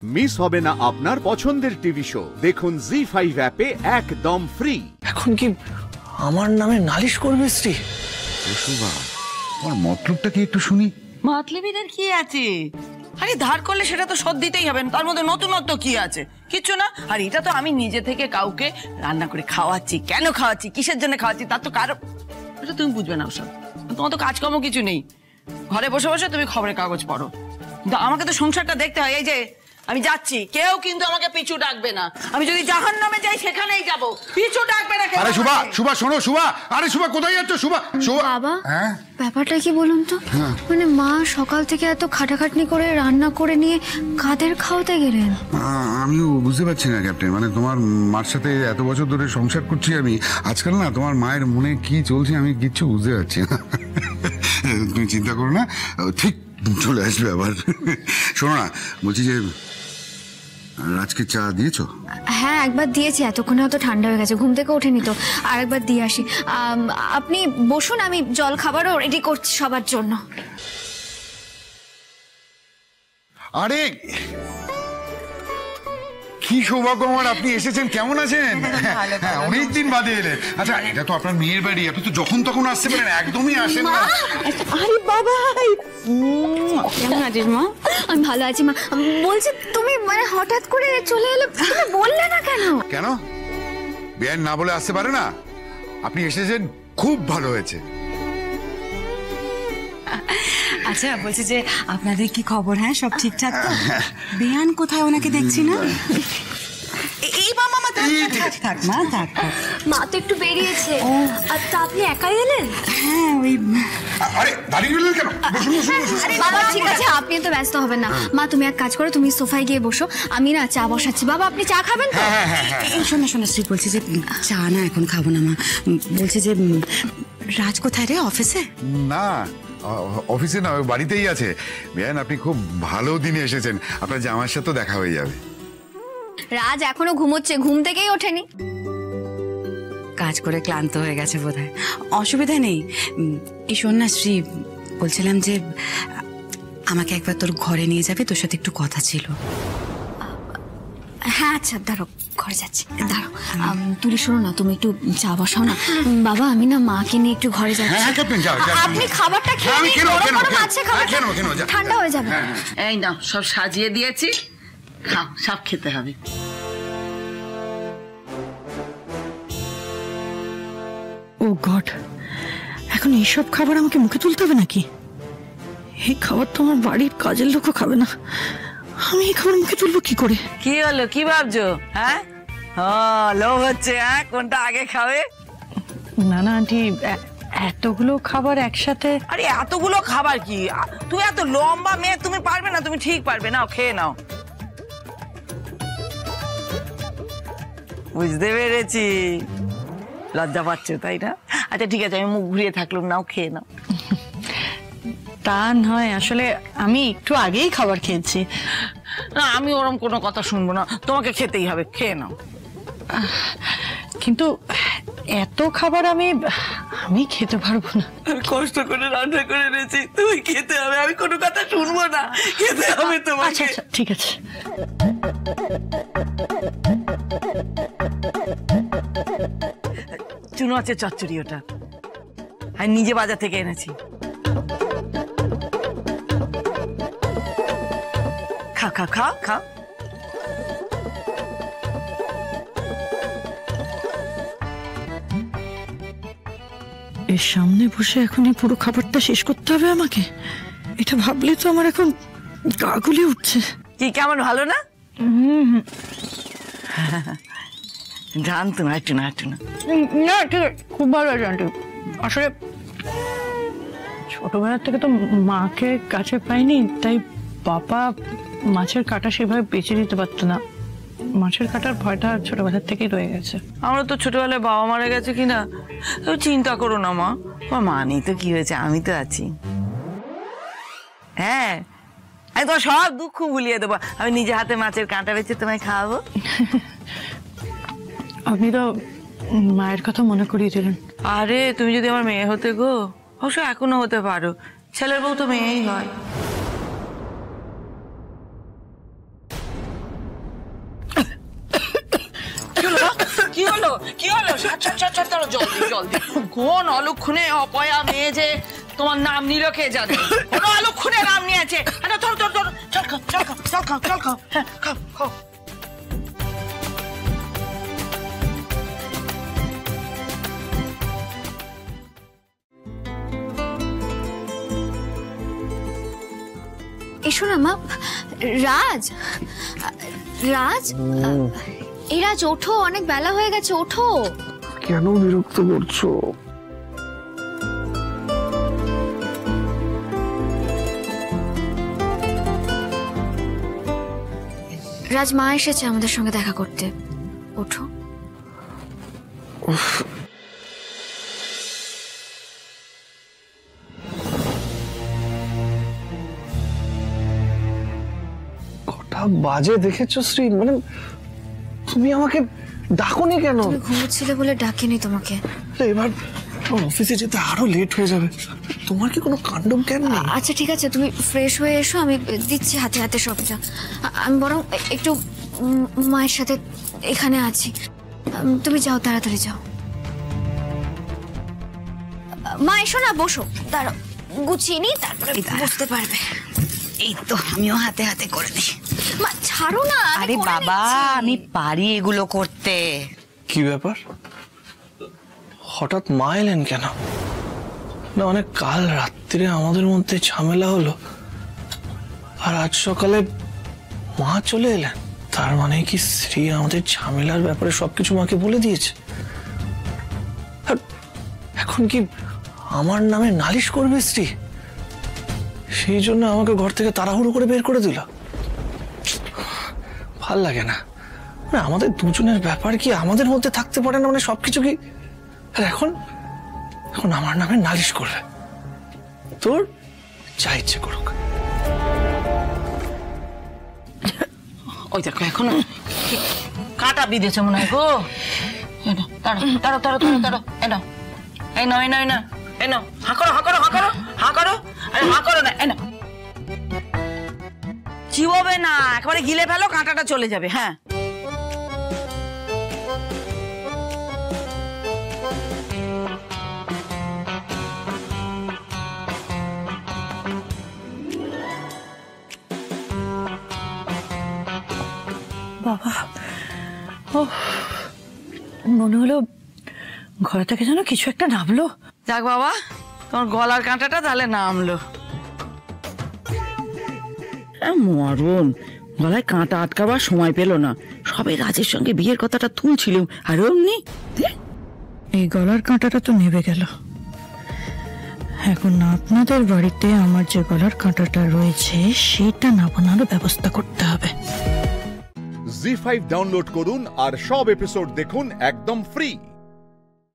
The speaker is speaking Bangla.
মিস হবে না আপনার পছন্দের টিভি শো। দেখুন জি5 অ্যাপে একদম ফ্রি। এখন কি আমার নামে নালিশ করবে স্ত্রী? আমার মতলবটা কি একটু শুনি। মতলবিদের কি আছে? আরে ধার করলে সেটা তো শোধ দিতেই হবে, তার মধ্যে নতুনত্ব কি আছে? কিচ্ছু না। আর এটা তো আমি নিজে থেকে কাউকে রান্না করে খাওয়াচ্ছি, কেন খাওয়াচ্ছি, কিসের জন্য খাওয়াচ্ছি, তার তো কারো এটা তুমি বুঝবে না। ওসব তোমার তো কাজকর্ম কিছু নেই, ঘরে বসে বসে তুমি খবরের কাগজ পড়ো। আমাকে তো সংসারটা দেখতে হয়। এই যে আমি যাচ্ছি, কেউ কিন্তু আমাকে পিছু ডাকবে না। আমি যদি জাহান্নামে যাই সেখানেই যাব, পিছু ডাকবে না কেউ। আরে শুভা, শুভা শোনো, শুভা, আরে শুভা কোথায় যাচ্ছ? শুভা, শুভা। বাবা, ব্যাপারটা কি বলুন তো? মানে মা সকাল থেকে এত খাটাখাটনি করে রান্না করে নিয়ে কাদের খাওয়াতে গেলেন? আমিও বুঝতে পারছি না ক্যাপ্টেন, মানে তোমার মার সাথে এত বছর ধরে সংসার করছি আমি, আজকাল না তোমার মায়ের মনে কি চলছে আমি কিচ্ছু বুঝতে পারছি না। তুমি চিন্তা করো না, ঠিক চলে আসবে আবার। শোনো না, বলছি যে রাজকে চা দিয়েছো? হ্যাঁ, একবার দিয়েছি, এতক্ষণে হয়তো ঠান্ডা হয়ে গেছে, ঘুম থেকে ওঠেনি তো, আর একবার দিয়ে আসি। আপনি বসুন, আমি জল খাবারও রেডি করছি সবার জন্য। আরে কি সৌভাগ্য আমার, আপনি এসেছেন। কেমন আছেন? হ্যাঁ, অনেকদিন বাদে এলেন। আচ্ছা, এটা তো আপনার মেয়ের বাড়ি, আপনি তো যখন তখন আসতে পারেন, একদমই আসেন না। আরে বাবা, কেমন আছিস মা? আমি ভালো আছি মা। বলছি তুমি মানে হঠাৎ করে চলে এলে, তুমি বললে না কেন? কেন বেআইন না বলে আসতে পারে না? আপনি এসেছেন, খুব ভালো হয়েছে। আচ্ছা, বলছি যে আপনাদের কি খবর? হ্যাঁ, সব ঠিকঠাক তো? বেয়ান কোথায়? ওনাকে দেখছি না। এই মামা, থাক মা, থাক। মা তো একটু বেরিয়েছে। আর তা আপনি একাই এলেন? হ্যাঁ, ওই আরে দাঁড়িয়ে গেলেন কেন? বাবা ঠিক আছে, আপনি তো ব্যস্ত হবেন না। মা তুমি এক কাজ করো, তুমি সোফায় গিয়ে বসো, আমি না চা বসাচ্ছি। বাবা আপনি চা খাবেন তো? এই শোনা শ্রী, বলছি যে চা না এখন খাবো না মা। বলছি যে রাজ কোথায় রে? অফিসে? না, অফিসে না, বাড়িতেই আছে। বেআইন আপনি খুব ভালো দিনে এসেছেন, আপনার জামাইয়ের সাথে দেখা হয়ে যাবে। রাজ এখনো ঘুমোচ্ছে, ঘুম থেকেই ওঠেনি। কাজ করে ক্লান্ত হয়ে গেছে বোধহয়। অসুবিধা নেই। এই শোন না শ্রী, বলছিলাম যে আমাকে একবার তোর ঘরে নিয়ে যাবে, তোর সাথে একটু কথা ছিল। হ্যাঁ আচ্ছা, দাঁড়ো, ঘরে যাচ্ছি, দাঁড়ো। তুলি শোনো না, তুমি একটু চা বসাও না। বাবা আমি না মাকে নিয়ে একটু ঘরে যাচ্ছি। আপনি খাবারটা খেয়ে ঠান্ডা হয়ে যাবে। এই নাও, সব সাজিয়ে দিয়েছি, খাও, সব খেতে হবে। ও গড, এখন এইসব খাবার আমাকে মুখে তুলতে হবে নাকি? এই খাবার তো আমার বাড়ির কাজের লোকও খাবে না, আমি এই খাবার মুখে তুলবো কি করে? কি হলো, কি ভাবছো? হ্যাঁ, লোভ হচ্ছে? হ্যাঁ, কোনটা আগে খাবে? না না আন্টি, এতগুলো খাবার একসাথে। আরে এতগুলো খাবার কি, তুমি এত লম্বা মেয়ে, তুমি পারবে না? তুমি ঠিক পারবে না, খেয়ে নাও। বুঝতে পেরেছি, লজ্জা পাচ্ছ তাই না? আচ্ছা ঠিক আছে, আমি মুখ ঘুরিয়ে থাকলাম, নাও খেয়ে নাও। তা নয়, আসলে আমি একটু আগেই খাবার খেয়েছি। না, আমি ওরম কোনো কথা শুনবো না, তোমাকে খেতেই হবে, খেয়ে নাও। কিন্তু এত খাবার আমি খেতে পারবো না। কষ্ট করে রান্না করে এনেছি, তুমি খেতে হবে, আমি কোনো কথা শুনবো না, খেতে হবে তোমাকে। আচ্ছা আচ্ছা ঠিক আছে। চুনো আছে চচ্চড়ি, ওটা আমি নিজে বাজার থেকে এনেছি। খা খা খা খা। এর সামনে বসে এখন এই পুরো খাবারটা শেষ করতে হবে আমাকে? এটা ভাবলে তো আমার এখন গা গুলে উঠছে। কি, কেমন, ভালো না? জানতো না, একটু না, একটু না। না ঠিক আছে, খুব ভালো আছে আন্টি। আসলে ছোটবেলার থেকে তো মাকে কাছে পাইনি, তাই বাবা মাছের কাঁটা সেভাবে বেছে দিতে পারতো না। মাছের কাঁটার ভয়টা ছোটবেলার থেকেই রয়ে গেছে। আমরা তো ছোটবেলায় বাবা মারা গেছে কিনা, চিন্তা করো না মা, মা নেই তো কি হয়েছে, আমি তো আছি। হ্যাঁ, আমি তোমার সব দুঃখ ভুলিয়ে দেবো, আমি নিজে হাতে মাছের কাঁটা বেছে তোমায় খাওয়াবো। আপনি তো মায়ের কথা মনে করিয়ে দিলেন। আরে তুমি যদি আমার মেয়ে হতে গো, অবশ্য এখনো হতে পারো, ছেলের বউ তো মেয়েই হয়। কি হলো কি হলো? জলদি কোন অলক্ষণে অপয়া মেয়ে যে তোমার নাম নিল কে জানে? কোন অলক্ষণে নাম নিয়েছে? চল খাও হ্যাঁ খাও। এসো না মা। রাজ, এই রাজ ওঠো, অনেক বেলা হয়ে গেছে, ওঠো। কেন বিরক্ত করছো? রাজ, মা এসেছে আমাদের সঙ্গে দেখা করতে, ওঠো। কটা বাজে দেখেছো শ্রী? মানে তুমি আমাকে ডাকোনি কেন? তুমি ঘুমোচ্ছিলে বলে ডাকিনি তোমাকে। এবার অফিসে যেতে আরো লেট হয়ে যাবে। তোমার কি কোনো কাণ্ডম কেন নেই? আচ্ছা ঠিক আছে, তুমি ফ্রেশ হয়ে এসো, আমি দিচ্ছি হাতে হাতে সবটা। আমি বরং একটু মায়ের সাথে এখানে আছি, তুমি যাও, তাড়াতাড়ি যাও। মা এসো না, বসো, দাঁড়াও, গুছিয়ে নি তারপরে বুঝতে পারবে। এই তো আমিও হাতে হাতে করে দিই। মা ছাড়ো না। আরে বাবা, আমি পারি এগুলো করতে। কি ব্যাপার, হঠাৎ মা এলেন কেন? না মানে কাল রাত্রে আমাদের মধ্যে ঝামেলা হলো আর আজ সকালে মা চলে এলেন। তার মানে কি শ্রী আমাদের ঝামেলার ব্যাপারে সবকিছু মাকে বলে দিয়েছে? আর এখন কি আমার নামে নালিশ করবে শ্রী? সেই জন্য আমাকে ঘর থেকে তাড়াহুড়ো করে বের করে দিল। ভাল লাগে না। মানে আমাদের দুজনের ব্যাপার কি আমাদের মধ্যে থাকতে পারে না? মানে সবকিছু কি আর এখন আমার নামে নালিশ করবে? তোর যা ইচ্ছে করুক। ওই দেখো এখনো কাটা বিঁধেছে মনে হয় গো। তাড়ো এই নাও হা করো না। চিবোবে না, একেবারে গিলে ফেলো, কাঁটাটা চলে যাবে। হ্যাঁ বাবা, ও মনে হলো ঘরে থেকে যেন কিছু একটা নামলো। যাক বাবা, তোমার গলার কাঁটাটা তাহলে নামলো। মরণ, গলায় কাঁটা আটকাবার সময় পেল না, সবে রাজের সঙ্গে বিয়ের কথাটা তুলছিল আর অমনি এই গলার কাঁটাটা তো নেবে গেল। এখন আপনাদের বাড়িতে আমার যে গলার কাঁটাটা রয়েছে সেটা নামানোর ব্যবস্থা করতে হবে। জি5 ডাউনলোড করুন আর সব এপিসোড দেখুন একদম ফ্রি।